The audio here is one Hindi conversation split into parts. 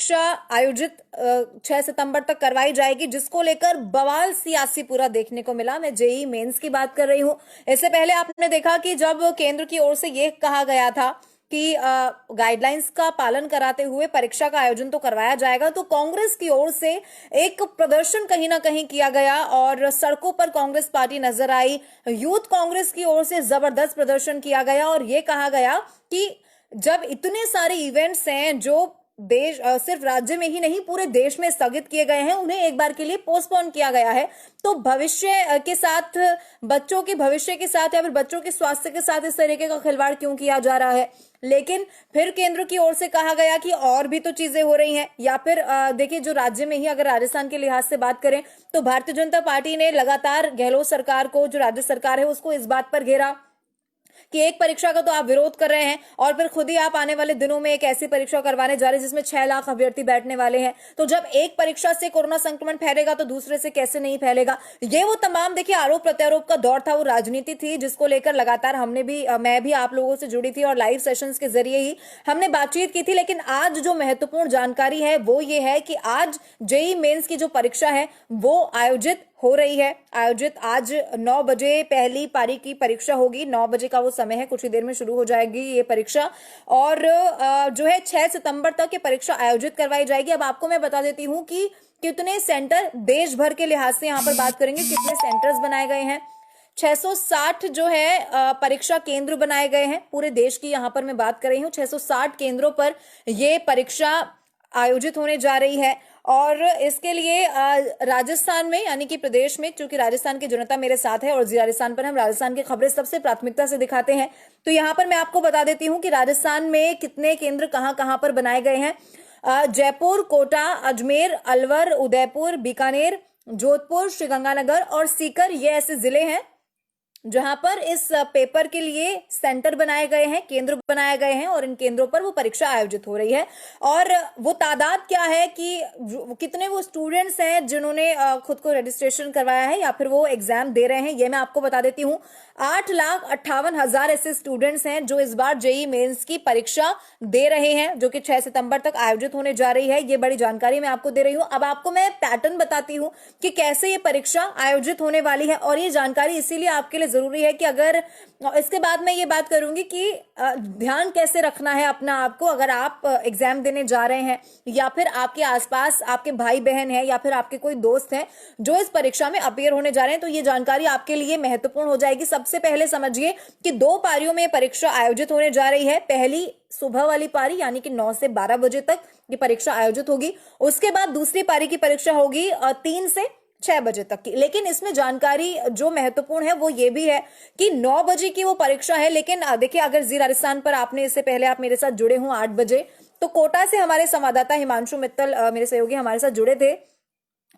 परीक्षा आयोजित 6 सितंबर तक करवाई जाएगी, जिसको लेकर बवाल सियासी पूरा देखने को मिला। मैं जेईई मेंस की बात कर रही हूं। इससे पहले आपने देखा कि जब केंद्र की ओर से यह कहा गया था कि गाइडलाइंस का पालन कराते हुए परीक्षा का आयोजन तो करवाया जाएगा, तो कांग्रेस की ओर से एक प्रदर्शन कहीं ना कहीं किया गया और सड़कों पर कांग्रेस पार्टी नजर आई। यूथ कांग्रेस की ओर से जबरदस्त प्रदर्शन किया गया और यह कहा गया कि जब इतने सारे इवेंट्स हैं जो देश सिर्फ राज्य में ही नहीं पूरे देश में स्थगित किए गए हैं, उन्हें एक बार के लिए पोस्टपोन किया गया है, तो भविष्य के साथ, बच्चों के भविष्य के साथ या फिर बच्चों के स्वास्थ्य के साथ इस तरीके का खिलवाड़ क्यों किया जा रहा है। लेकिन फिर केंद्र की ओर से कहा गया कि और भी तो चीजें हो रही हैं। या फिर देखिए, जो राज्य में ही अगर राजस्थान के लिहाज से बात करें तो भारतीय जनता पार्टी ने लगातार गहलोत सरकार को, जो राज्य सरकार है, उसको इस बात पर घेरा कि एक परीक्षा का तो आप विरोध कर रहे हैं और फिर खुद ही आप आने वाले दिनों में एक ऐसी परीक्षा करवाने जा रहे हैं जिसमें 6 लाख अभ्यर्थी बैठने वाले हैं। तो जब एक परीक्षा से कोरोना संक्रमण फैलेगा तो दूसरे से कैसे नहीं फैलेगा। ये वो तमाम देखिए आरोप प्रत्यारोप का दौर था, वो राजनीति थी जिसको लेकर लगातार मैं भी आप लोगों से जुड़ी थी और लाइव सेशंस के जरिए ही हमने बातचीत की थी। लेकिन आज जो महत्वपूर्ण जानकारी है वो ये है कि आज जेईई मेंस की जो परीक्षा है वो आयोजित हो रही है। आज 9 बजे पहली पारी की परीक्षा होगी। 9 बजे का वो समय है, कुछ ही देर में शुरू हो जाएगी ये परीक्षा और जो है 6 सितंबर तक ये परीक्षा आयोजित करवाई जाएगी। अब आपको मैं बता देती हूँ कि कितने सेंटर देश भर के लिहाज से यहाँ पर बात करेंगे, कितने सेंटर्स बनाए गए हैं। 660 जो है परीक्षा केंद्र बनाए गए हैं पूरे देश की, यहाँ पर मैं बात कर रही हूँ। 660 केंद्रों पर ये परीक्षा आयोजित होने जा रही है और इसके लिए राजस्थान में, यानी कि प्रदेश में, क्योंकि राजस्थान की जनता मेरे साथ है और जी राजस्थान पर हम राजस्थान की खबरें सबसे प्राथमिकता से दिखाते हैं, तो यहाँ पर मैं आपको बता देती हूँ कि राजस्थान में कितने केंद्र कहाँ कहाँ पर बनाए गए हैं। जयपुर, कोटा, अजमेर, अलवर, उदयपुर, बीकानेर, जोधपुर, श्रीगंगानगर और सीकर, ये ऐसे जिले हैं जहां पर इस पेपर के लिए सेंटर बनाए गए हैं, केंद्र बनाए गए हैं और इन केंद्रों पर वो परीक्षा आयोजित हो रही है। और वो तादाद क्या है कि कितने वो स्टूडेंट्स हैं जिन्होंने खुद को रजिस्ट्रेशन करवाया है या फिर वो एग्जाम दे रहे हैं, ये मैं आपको बता देती हूँ। 8,58,000 ऐसे स्टूडेंट्स हैं जो इस बार जेईई मेंस की परीक्षा दे रहे हैं, जो कि 6 सितंबर तक आयोजित होने जा रही है। ये बड़ी जानकारी मैं आपको दे रही हूँ। अब आपको मैं पैटर्न बताती हूँ कि कैसे ये परीक्षा आयोजित होने वाली है और ये जानकारी इसीलिए आपके लिए जरूरी है कि अगर इसके बाद मैं ये बात करूंगी कि ध्यान कैसे रखना है अपना आपको अगर आप एग्जाम देने जा रहे हैं या फिर आपके आसपास आपके भाई बहन है या फिर आपके कोई दोस्त हैं जो इस परीक्षा में अपीयर होने जा रहे हैं, तो ये जानकारी आपके लिए महत्वपूर्ण हो जाएगी। सबसे पहले समझिए कि 2 पारियों में परीक्षा आयोजित होने जा रही है। पहली सुबह वाली पारी यानी कि 9 से 12 बजे तक ये परीक्षा आयोजित होगी। उसके बाद दूसरी पारी की परीक्षा होगी 3 से 6 बजे तक की। लेकिन इसमें जानकारी जो महत्वपूर्ण है वो ये भी है कि 9 बजे की वो परीक्षा है। लेकिन देखिए, अगर जी राजस्थान पर आपने इससे पहले आप मेरे साथ जुड़े हों 8 बजे, तो कोटा से हमारे संवाददाता हिमांशु मित्तल मेरे सहयोगी हमारे साथ जुड़े थे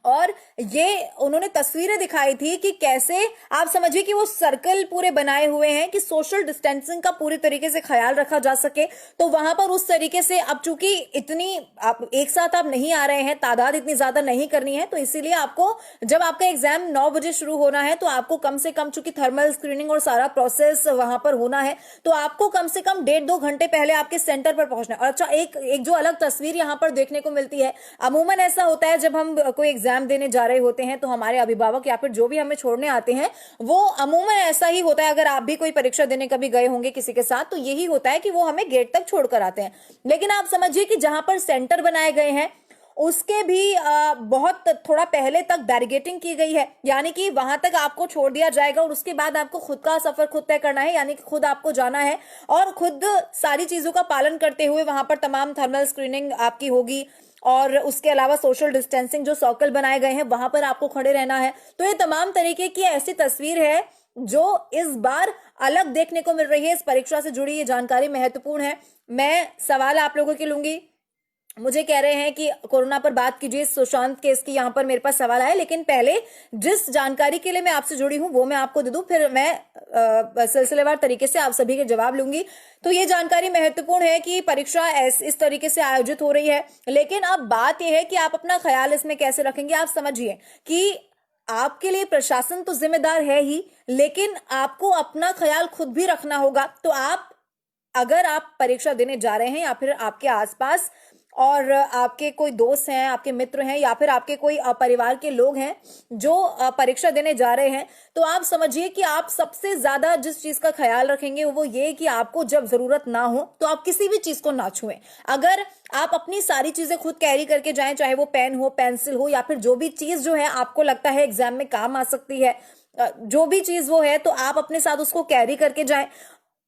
और ये उन्होंने तस्वीरें दिखाई थी कि कैसे आप समझिए कि वो सर्कल पूरे बनाए हुए हैं कि सोशल डिस्टेंसिंग का पूरी तरीके से ख्याल रखा जा सके। तो वहां पर उस तरीके से, अब चूंकि इतनी आप एक साथ आप नहीं आ रहे हैं, तादाद इतनी ज्यादा नहीं करनी है, तो इसीलिए आपको जब आपका एग्जाम 9 बजे शुरू होना है तो आपको कम से कम, चूंकि थर्मल स्क्रीनिंग और सारा प्रोसेस वहां पर होना है, तो आपको कम से कम 1.5-2 घंटे पहले आपके सेंटर पर पहुंचना है। और अच्छा, एक जो अलग तस्वीर यहाँ पर देखने को मिलती है, अमूमन ऐसा होता है जब हम कोई एग्जाम देने जा रहे होते हैं तो हमारे अभिभावक या फिर जो भी हमें छोड़ने आते हैं, वो अमूमन ऐसा ही होता है, अगर आप भी कोई परीक्षा देने कभी गए होंगे किसी के साथ, तो यही होता है कि वो हमें गेट तक छोड़कर आते हैं। लेकिन आप समझिए कि जहां पर सेंटर बनाए गए हैं उसके भी बहुत थोड़ा पहले तक बैरिगेटिंग की गई है, यानी कि वहां तक आपको छोड़ दिया जाएगा और उसके बाद आपको खुद का सफर खुद तय करना है, यानी कि खुद आपको जाना है और खुद सारी चीजों का पालन करते हुए वहां पर तमाम थर्मल स्क्रीनिंग आपकी होगी और उसके अलावा सोशल डिस्टेंसिंग, जो सर्कल बनाए गए हैं वहां पर आपको खड़े रहना है। तो ये तमाम तरीके की ऐसी तस्वीर है जो इस बार अलग देखने को मिल रही है। इस परीक्षा से जुड़ी ये जानकारी महत्वपूर्ण है। मैं सवाल आप लोगों के लूंगी, मुझे कह रहे हैं कि कोरोना पर बात कीजिए, सुशांत केस की यहाँ पर मेरे पास सवाल आया, लेकिन पहले जिस जानकारी के लिए मैं आपसे जुड़ी हूं वो मैं आपको दे दूं, फिर मैं सिलसिलेवार तरीके से आप सभी के जवाब लूंगी। तो ये जानकारी महत्वपूर्ण है कि परीक्षा इस तरीके से आयोजित हो रही है। लेकिन अब बात यह है कि आप अपना ख्याल इसमें कैसे रखेंगे। आप समझिए कि आपके लिए प्रशासन तो जिम्मेदार है ही, लेकिन आपको अपना ख्याल खुद भी रखना होगा। तो अगर आप परीक्षा देने जा रहे हैं या फिर आपके आसपास और आपके कोई दोस्त हैं, आपके मित्र हैं, या फिर आपके कोई परिवार के लोग हैं जो परीक्षा देने जा रहे हैं, तो आप समझिए कि आप सबसे ज्यादा जिस चीज का ख्याल रखेंगे वो ये कि आपको जब जरूरत ना हो तो आप किसी भी चीज को ना छुएं। अगर आप अपनी सारी चीजें खुद कैरी करके जाएं, चाहे वो पेन हो, पेंसिल हो, या फिर जो भी चीज जो है आपको लगता है एग्जाम में काम आ सकती है, जो भी चीज वो है, तो आप अपने साथ उसको कैरी करके जाएं।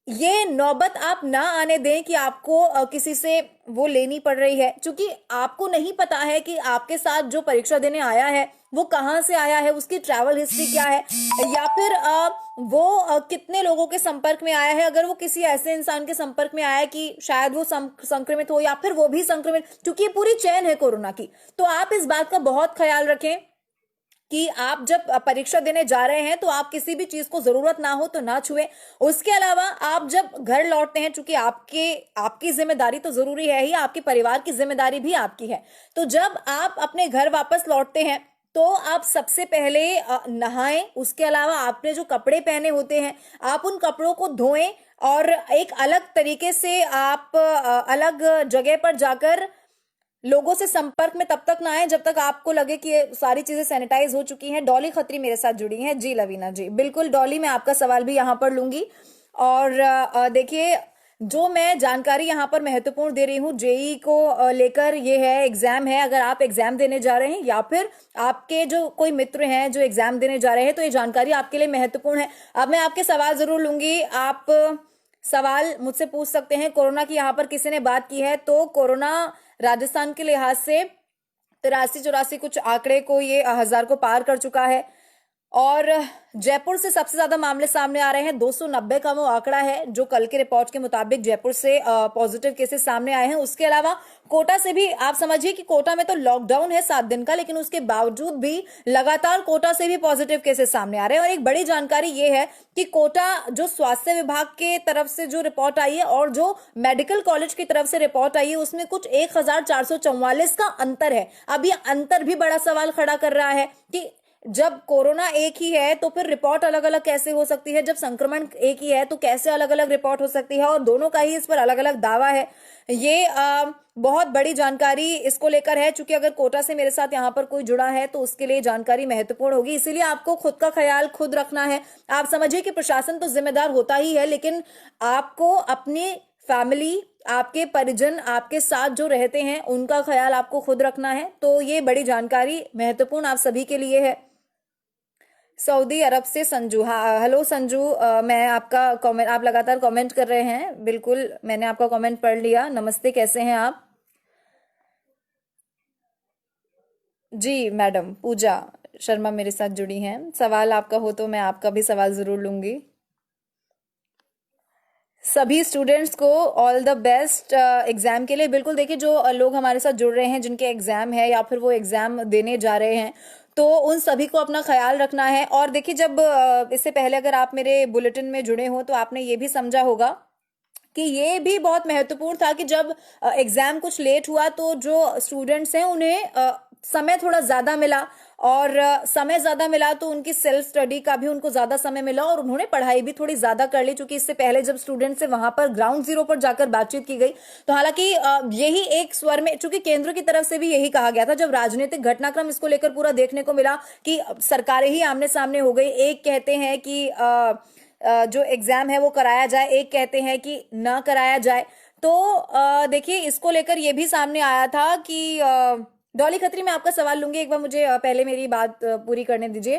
ये नौबत आप ना आने दें कि आपको किसी से वो लेनी पड़ रही है, क्योंकि आपको नहीं पता है कि आपके साथ जो परीक्षा देने आया है वो कहाँ से आया है, उसकी ट्रैवल हिस्ट्री क्या है, या फिर वो कितने लोगों के संपर्क में आया है। अगर वो किसी ऐसे इंसान के संपर्क में आया है कि शायद वो संक्रमित हो, या फिर वो भी संक्रमित, क्योंकि ये पूरी चेन है कोरोना की। तो आप इस बात का बहुत ख्याल रखें कि आप जब परीक्षा देने जा रहे हैं तो आप किसी भी चीज को जरूरत ना हो तो ना छुए। उसके अलावा आप जब घर लौटते हैं, चूंकि आपकी जिम्मेदारी तो जरूरी है ही, आपके परिवार की जिम्मेदारी भी आपकी है, तो जब आप अपने घर वापस लौटते हैं तो आप सबसे पहले नहाएं। उसके अलावा आपने जो कपड़े पहने होते हैं आप उन कपड़ों को धोएं, और एक अलग तरीके से आप अलग जगह पर जाकर लोगों से संपर्क में तब तक ना आए जब तक आपको लगे कि ये सारी चीजें सैनिटाइज हो चुकी हैं। डॉली खत्री मेरे साथ जुड़ी हैं। जी लवीना जी, बिल्कुल डॉली, मैं आपका सवाल भी यहाँ पर लूंगी। और देखिए, जो मैं जानकारी यहाँ पर महत्वपूर्ण दे रही हूँ जेई को लेकर, ये है एग्जाम है। अगर आप एग्जाम देने जा रहे हैं या फिर आपके जो कोई मित्र हैं जो एग्जाम देने जा रहे हैं, तो ये जानकारी आपके लिए महत्वपूर्ण है। अब मैं आपके सवाल जरूर लूंगी। आप सवाल मुझसे पूछ सकते हैं। कोरोना की यहाँ पर किसी ने बात की है, तो कोरोना राजस्थान के लिहाज से 83-84 कुछ आंकड़े को, ये 1000 को पार कर चुका है। और जयपुर से सबसे ज्यादा मामले सामने आ रहे हैं। 290 का वो आंकड़ा है जो कल के रिपोर्ट के मुताबिक जयपुर से पॉजिटिव केसेस सामने आए हैं। उसके अलावा कोटा से भी, आप समझिए कि कोटा में तो लॉकडाउन है 7 दिन का, लेकिन उसके बावजूद भी लगातार कोटा से भी पॉजिटिव केसेस सामने आ रहे हैं। और एक बड़ी जानकारी ये है कि कोटा जो स्वास्थ्य विभाग के तरफ से जो रिपोर्ट आई है और जो मेडिकल कॉलेज की तरफ से रिपोर्ट आई है, उसमें कुछ 1444 का अंतर है। अब ये अंतर भी बड़ा सवाल खड़ा कर रहा है कि जब कोरोना एक ही है तो फिर रिपोर्ट अलग अलग कैसे हो सकती है, जब संक्रमण एक ही है तो कैसे अलग अलग रिपोर्ट हो सकती है, और दोनों का ही इस पर अलग अलग दावा है। ये बहुत बड़ी जानकारी इसको लेकर है। चूंकि अगर कोटा से मेरे साथ यहाँ पर कोई जुड़ा है तो उसके लिए जानकारी महत्वपूर्ण होगी, इसीलिए आपको खुद का ख्याल खुद रखना है। आप समझिए कि प्रशासन तो जिम्मेदार होता ही है, लेकिन आपको अपनी फैमिली, आपके परिजन, आपके साथ जो रहते हैं, उनका ख्याल आपको खुद रखना है। तो ये बड़ी जानकारी महत्वपूर्ण आप सभी के लिए है। सऊदी अरब से संजू, हाँ हेलो संजू, मैं आपका कमेंट, आप लगातार कमेंट कर रहे हैं, बिल्कुल मैंने आपका कमेंट पढ़ लिया। नमस्ते, कैसे हैं आप? जी मैडम पूजा शर्मा मेरे साथ जुड़ी हैं। सवाल आपका हो तो मैं आपका भी सवाल जरूर लूंगी। सभी स्टूडेंट्स को ऑल द बेस्ट एग्जाम के लिए। बिल्कुल देखिए, जो लोग हमारे साथ जुड़ रहे हैं जिनके एग्जाम है या फिर वो एग्जाम देने जा रहे हैं, तो उन सभी को अपना ख्याल रखना है। और देखिए, जब इससे पहले अगर आप मेरे बुलेटिन में जुड़े हो तो आपने ये भी समझा होगा कि ये भी बहुत महत्वपूर्ण था कि जब एग्जाम कुछ लेट हुआ तो जो स्टूडेंट्स हैं उन्हें समय थोड़ा ज्यादा मिला, और समय ज्यादा मिला तो उनकी सेल्फ स्टडी का भी उनको ज्यादा समय मिला, और उन्होंने पढ़ाई भी थोड़ी ज्यादा कर ली। क्योंकि इससे पहले जब स्टूडेंट से वहां पर ग्राउंड जीरो पर जाकर बातचीत की गई, तो हालांकि यही एक स्वर में, चूंकि केंद्र की तरफ से भी यही कहा गया था, जब राजनीतिक घटनाक्रम इसको लेकर पूरा देखने को मिला कि सरकारें ही आमने सामने हो गई। एक कहते हैं कि जो एग्जाम है वो कराया जाए, एक कहते हैं कि ना कराया जाए। तो देखिए, इसको लेकर ये भी सामने आया था कि डॉली खत्री, मैं आपका सवाल लूंगी, एक बार मुझे पहले मेरी बात पूरी करने दीजिए।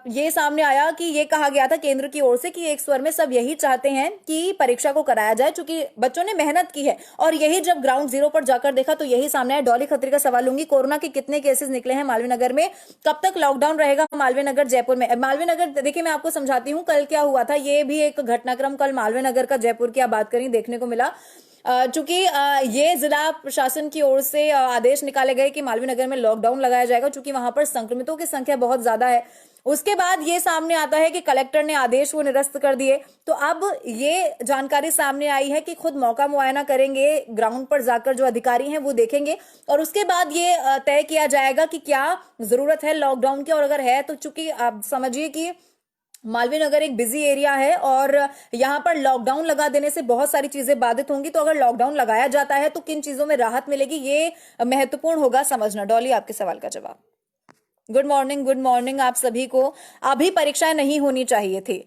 ये सामने आया कि ये कहा गया था केंद्र की ओर से कि एक स्वर में सब यही चाहते हैं कि परीक्षा को कराया जाए, क्योंकि बच्चों ने मेहनत की है। और यही जब ग्राउंड जीरो पर जाकर देखा तो यही सामने आया। डॉली खत्री का सवाल लूंगी, कोरोना के कितने केसेस निकले हैं मालवीय नगर में, कब तक लॉकडाउन रहेगा मालवीय नगर जयपुर में? मालवीय नगर, देखिए मैं आपको समझाती हूँ कल क्या हुआ था। ये भी एक घटनाक्रम कल मालवीय नगर का, जयपुर की आप बात करें, देखने को मिला। चूंकि ये जिला प्रशासन की ओर से आदेश निकाले गए कि मालवीय नगर में लॉकडाउन लगाया जाएगा, चूंकि वहां पर संक्रमितों की संख्या बहुत ज्यादा है। उसके बाद ये सामने आता है कि कलेक्टर ने आदेश को निरस्त कर दिए। तो अब ये जानकारी सामने आई है कि खुद मौका मुआयना करेंगे, ग्राउंड पर जाकर जो अधिकारी हैं वो देखेंगे, और उसके बाद ये तय किया जाएगा कि क्या जरूरत है लॉकडाउन की, और अगर है तो, चूंकि आप समझिए कि मालवीय नगर एक बिजी एरिया है और यहाँ पर लॉकडाउन लगा देने से बहुत सारी चीजें बाधित होंगी। तो अगर लॉकडाउन लगाया जाता है तो किन चीजों में राहत मिलेगी, ये महत्वपूर्ण होगा समझना। डॉली, आपके सवाल का जवाब। गुड मॉर्निंग, गुड मॉर्निंग आप सभी को। अभी परीक्षाएं नहीं होनी चाहिए थी।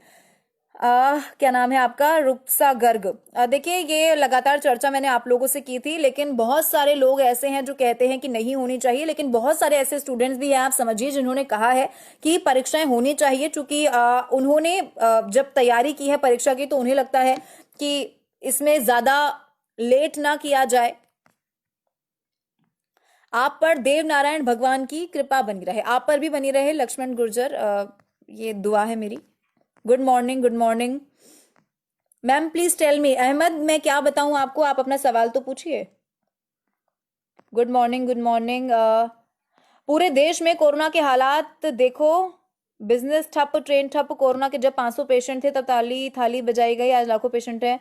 क्या नाम है आपका? रुपसा गर्ग। देखिए, ये लगातार चर्चा मैंने आप लोगों से की थी, लेकिन बहुत सारे लोग ऐसे हैं जो कहते हैं कि नहीं होनी चाहिए, लेकिन बहुत सारे ऐसे स्टूडेंट्स भी हैं, आप समझिए, जिन्होंने कहा है कि परीक्षाएं होनी चाहिए। चूंकि उन्होंने जब तैयारी की है परीक्षा की, तो उन्हें लगता है कि इसमें ज्यादा लेट ना किया जाए। आप पर देव नारायण भगवान की कृपा बनी रहे, आप पर भी बनी रहे लक्ष्मण गुर्जर, ये दुआ है मेरी। Good morning, good morning ma'am, please tell me. Ahmad, मैं क्या बताऊं आपको, आप अपना सवाल तो पूछिए। Good morning, good morning. पूरे देश में कोरोना के हालात देखो, बिजनेस ठप, ट्रेन ठप। कोरोना के जब 500 पेशेंट थे तब ताली थाली बजाई गई, आज लाखों पेशेंट हैं,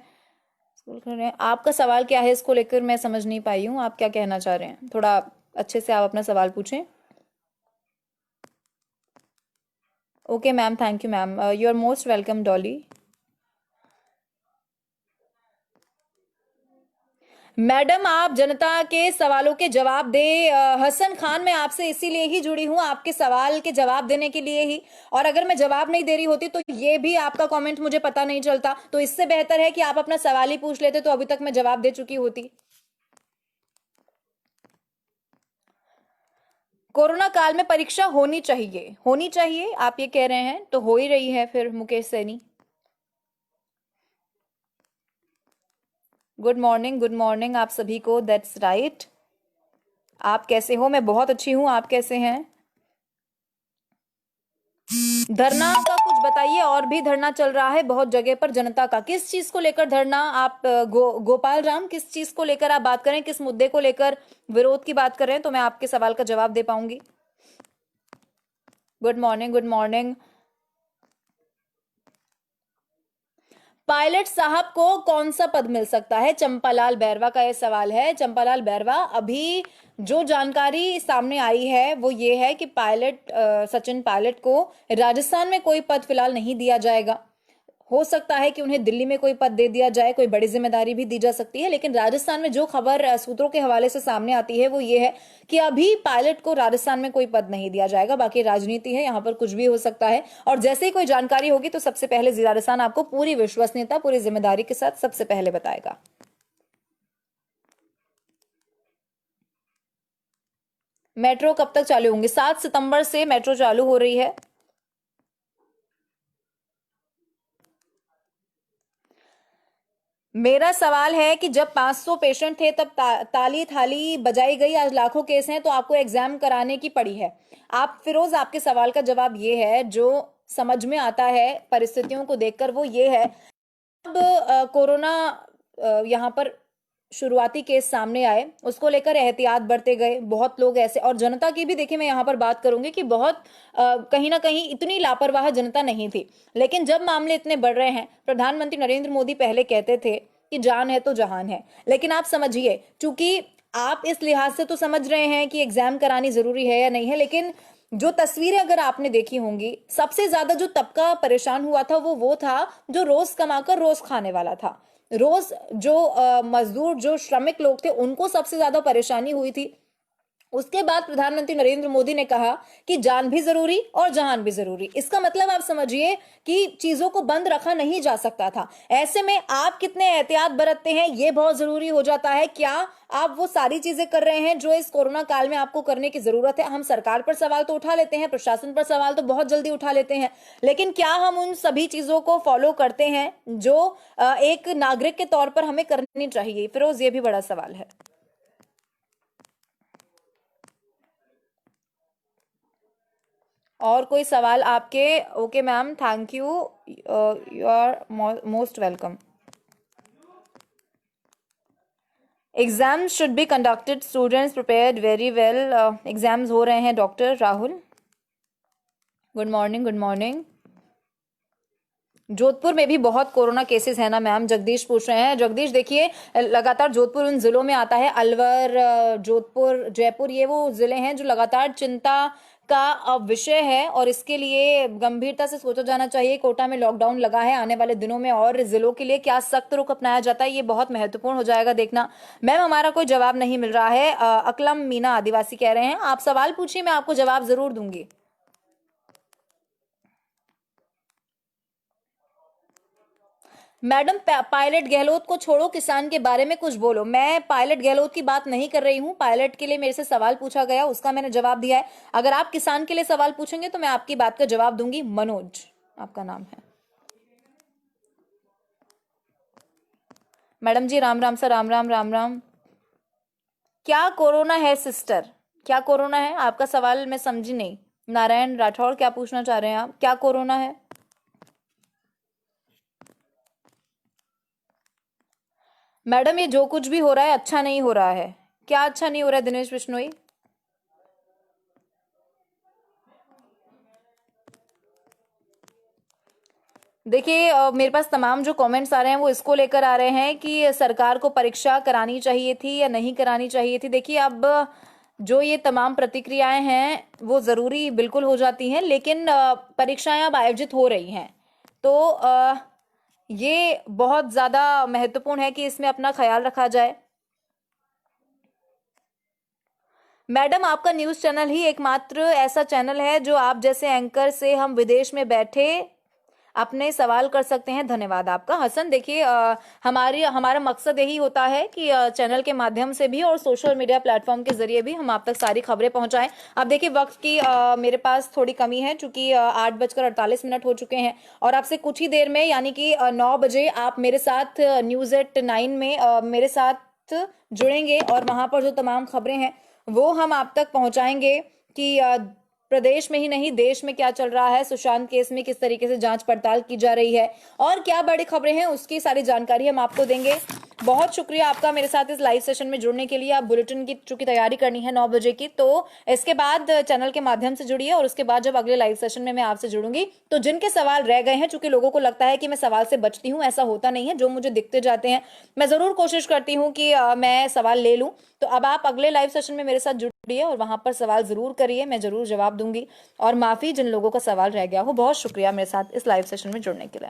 स्कूल खुल रहे हैं। आपका सवाल क्या है, इसको लेकर मैं समझ नहीं पाई हूँ, आप क्या कहना चाह रहे हैं? थोड़ा अच्छे से आप अपना सवाल पूछें। Okay ma'am, thank you ma'am, you are most welcome Dolly. Madam, आप जनता के सवालों के जवाब दे। हसन खान, मैं आपसे इसीलिए ही जुड़ी हूं, आपके सवाल के जवाब देने के लिए ही। और अगर मैं जवाब नहीं दे रही होती तो ये भी आपका कमेंट मुझे पता नहीं चलता। तो इससे बेहतर है कि आप अपना सवाल ही पूछ लेते, तो अभी तक मैं जवाब दे चुकी होती। कोरोना काल में परीक्षा होनी चाहिए, होनी चाहिए आप ये कह रहे हैं, तो हो ही रही है फिर। Mukesh Saini, good morning, good morning आप सभी को। That's right. आप कैसे हो? मैं बहुत अच्छी हूं, आप कैसे हैं? धरना का कुछ बताइए। और भी धरना चल रहा है बहुत जगह पर जनता का। किस चीज को लेकर धरना? आप गोपाल राम, किस चीज को लेकर आप बात करें, किस मुद्दे को लेकर विरोध की बात कर रहे हैं, तो मैं आपके सवाल का जवाब दे पाऊंगी। Good morning, good morning. Pilot साहब को कौन सा पद मिल सकता है? चंपालाल बैरवा का यह सवाल है। चंपालाल बैरवा, अभी जो जानकारी सामने आई है वो ये है कि पायलट सचिन पायलट को राजस्थान में कोई पद फिलहाल नहीं दिया जाएगा। हो सकता है कि उन्हें दिल्ली में कोई पद दे दिया जाए, कोई बड़ी जिम्मेदारी भी दी जा सकती है, लेकिन राजस्थान में जो खबर सूत्रों के हवाले से सामने आती है वो ये है कि अभी पायलट को राजस्थान में कोई पद नहीं दिया जाएगा। बाकी राजनीति है, यहाँ पर कुछ भी हो सकता है, और जैसे ही कोई जानकारी होगी तो सबसे पहले राजस्थान आपको पूरी विश्वसनीयता, पूरी जिम्मेदारी के साथ सबसे पहले बताएगा। मेट्रो कब तक चालू होंगे? 7 सितंबर से मेट्रो चालू हो रही है। मेरा सवाल है कि जब 500 पेशेंट थे तब ताली थाली बजाई गई, आज लाखों केस हैं, तो आपको एग्जाम कराने की पड़ी है। आप फिरोज, आपके सवाल का जवाब ये है, जो समझ में आता है परिस्थितियों को देखकर, वो ये है, अब कोरोना यहाँ पर शुरुआती केस सामने आए, उसको लेकर एहतियात बरते गए बहुत लोग ऐसे। और जनता की भी देखिए, मैं यहाँ पर बात करूंगी कि बहुत कहीं ना कहीं इतनी लापरवाह जनता नहीं थी। लेकिन जब मामले इतने बढ़ रहे हैं, प्रधानमंत्री नरेंद्र मोदी पहले कहते थे कि जान है तो जहान है, लेकिन आप समझिए, चूंकि आप इस लिहाज से तो समझ रहे हैं कि एग्जाम करानी जरूरी है या नहीं है, लेकिन जो तस्वीरें अगर आपने देखी होंगी, सबसे ज्यादा जो तबका परेशान हुआ था वो था जो रोज कमाकर रोज खाने वाला था। रोज जो मजदूर, जो श्रमिक लोग थे, उनको सबसे ज्यादा परेशानी हुई थी। उसके बाद प्रधानमंत्री नरेंद्र मोदी ने कहा कि जान भी जरूरी और जहान भी जरूरी। इसका मतलब आप समझिए कि चीजों को बंद रखा नहीं जा सकता था। ऐसे में आप कितने एहतियात बरतते हैं, ये बहुत जरूरी हो जाता है। क्या आप वो सारी चीजें कर रहे हैं जो इस कोरोना काल में आपको करने की जरूरत है? हम सरकार पर सवाल तो उठा लेते हैं, प्रशासन पर सवाल तो बहुत जल्दी उठा लेते हैं, लेकिन क्या हम उन सभी चीजों को फॉलो करते हैं जो एक नागरिक के तौर पर हमें करनी चाहिए? फिरोज, ये भी बड़ा सवाल है। और कोई सवाल आपके? Okay ma'am, thank you, you are most welcome. Exams should be conducted, students prepared very well. Exams हो रहे हैं doctor Rahul. Good morning, good morning. Jodhpur में भी बहुत कोरोना केसेस है ना मैम? जगदीश पूछ रहे हैं। जगदीश देखिए, लगातार जोधपुर उन जिलों में आता है, अलवर, जोधपुर, जयपुर, ये वो जिले हैं जो लगातार चिंता का विषय है और इसके लिए गंभीरता से सोचा जाना चाहिए। कोटा में लॉकडाउन लगा है, आने वाले दिनों में और जिलों के लिए क्या सख्त रुख अपनाया जाता है, ये बहुत महत्वपूर्ण हो जाएगा देखना। मैम हमारा कोई जवाब नहीं मिल रहा है। अकलम मीना आदिवासी कह रहे हैं आप सवाल पूछिए, मैं आपको जवाब जरूर दूंगी। मैडम पायलट गहलोत को छोड़ो, किसान के बारे में कुछ बोलो। मैं पायलट गहलोत की बात नहीं कर रही हूँ। पायलट के लिए मेरे से सवाल पूछा गया, उसका मैंने जवाब दिया है। अगर आप किसान के लिए सवाल पूछेंगे तो मैं आपकी बात का जवाब दूंगी। मनोज आपका नाम है। मैडम जी राम राम सर, राम राम राम राम। क्या कोरोना है सिस्टर? क्या कोरोना है? आपका सवाल मैं समझी नहीं। नारायण राठौड़ क्या पूछना चाह रहे हैं आप? क्या कोरोना है? मैडम ये जो कुछ भी हो रहा है अच्छा नहीं हो रहा है। क्या अच्छा नहीं हो रहा है दिनेश बिश्नोई? देखिए मेरे पास तमाम जो कमेंट्स आ रहे हैं वो इसको लेकर आ रहे हैं कि सरकार को परीक्षा करानी चाहिए थी या नहीं करानी चाहिए थी। देखिए अब जो ये तमाम प्रतिक्रियाएं हैं वो ज़रूरी बिल्कुल हो जाती हैं, लेकिन परीक्षाएं अब आयोजित हो रही हैं तो ये बहुत ज़्यादा महत्वपूर्ण है कि इसमें अपना ख्याल रखा जाए। मैडम आपका न्यूज़ चैनल ही एकमात्र ऐसा चैनल है जो आप जैसे एंकर से हम विदेश में बैठे अपने सवाल कर सकते हैं। धन्यवाद आपका। हसन देखिए हमारा मकसद यही होता है कि चैनल के माध्यम से भी और सोशल मीडिया प्लेटफॉर्म के जरिए भी हम आप तक सारी खबरें पहुंचाएं। अब देखिए वक्त की मेरे पास थोड़ी कमी है, चूंकि 8:48 हो चुके हैं और आपसे कुछ ही देर में यानी कि 9 बजे आप मेरे साथ न्यूज़@9 में मेरे साथ जुड़ेंगे और वहां पर जो तमाम खबरें हैं वो हम आप तक पहुंचाएंगे कि प्रदेश में ही नहीं देश में क्या चल रहा है, सुशांत केस में किस तरीके से जांच पड़ताल की जा रही है और क्या बड़ी खबरें हैं उसकी सारी जानकारी हम आपको देंगे। बहुत शुक्रिया आपका मेरे साथ इस लाइव सेशन में जुड़ने के लिए। आप बुलेटिन की चूंकि तैयारी करनी है 9 बजे की, तो इसके बाद चैनल के माध्यम से जुड़िए और उसके बाद जब अगले लाइव सेशन में मैं आपसे जुड़ूंगी तो जिनके सवाल रह गए हैं, चूंकि लोगों को लगता है कि मैं सवाल से बचती हूँ, ऐसा होता नहीं है। जो मुझे दिखते जाते हैं मैं जरूर कोशिश करती हूँ कि मैं सवाल ले लूँ। तो अब आप अगले लाइव सेशन में मेरे साथ जुड़िए और वहां पर सवाल जरूर करिए, मैं जरूर जवाब दूंगी। और माफी जिन लोगों का सवाल रह गया हो, बहुत शुक्रिया मेरे साथ इस लाइव सेशन में जुड़ने के लिए।